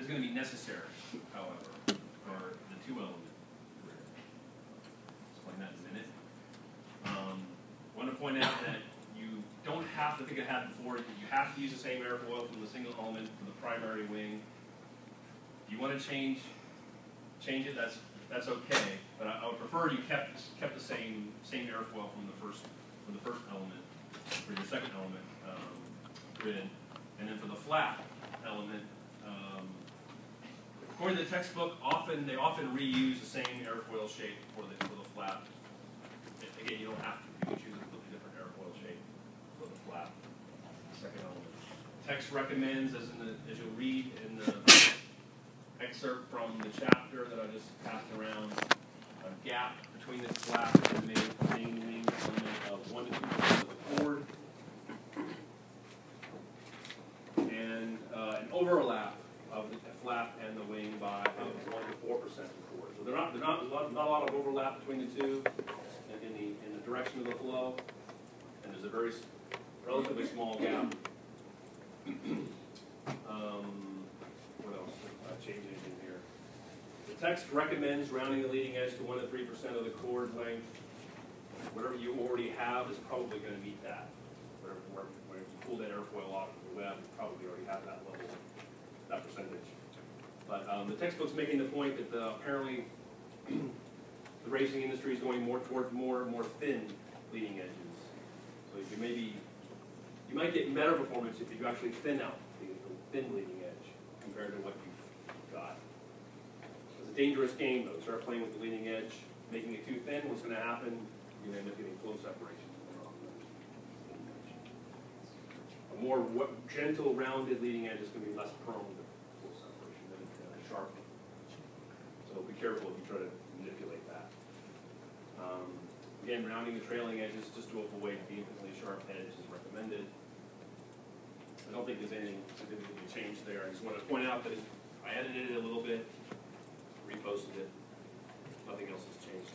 going to be necessary, however, for the two-element rear. I'll explain that in a minute. I want to point out that you don't have to, I think I had before, you have to use the same airfoil from the single element for the primary wing. If you want to change it, that's okay. But I would prefer you kept the same airfoil from the first element for your second element grid, and then for the flap element. According to the textbook, they often reuse the same airfoil shape for the flap. Again, you don't have to. You can choose a completely different airfoil shape for the flap. Second element. Text recommends, as you'll read in the excerpt from the chapter that I just passed around, a gap between the flap and the main wing element of 1 to 2% of the chord, and an overlap of the flap and the wing by 1 to 4% of the chord. So not a lot of overlap between the two in the direction of the flow, and there's a very relatively small gap. What else? Change anything here? The text recommends rounding the leading edge to 1 to 3% of the chord length. Whatever you already have is probably going to meet that. When you pull that airfoil off of the web, you probably already have that level, that percentage. But the textbook's making the point that apparently the racing industry is going more towards more thin leading edges. So you might get better performance if you actually thin out the thin leading edge compared to what you've got. It's a dangerous game though. Start playing with the leading edge, making it too thin, what's going to happen? You're going to end up getting flow separation. A more gentle, rounded leading edge is going to be less prone to flow separation than a sharp one. So be careful if you try to manipulate that. Again, rounding the trailing edges just to avoid the infinitely sharp edge is recommended. I don't think there's anything significantly changed there. I just want to point out that I edited it a little bit, reposted it. Nothing else has changed.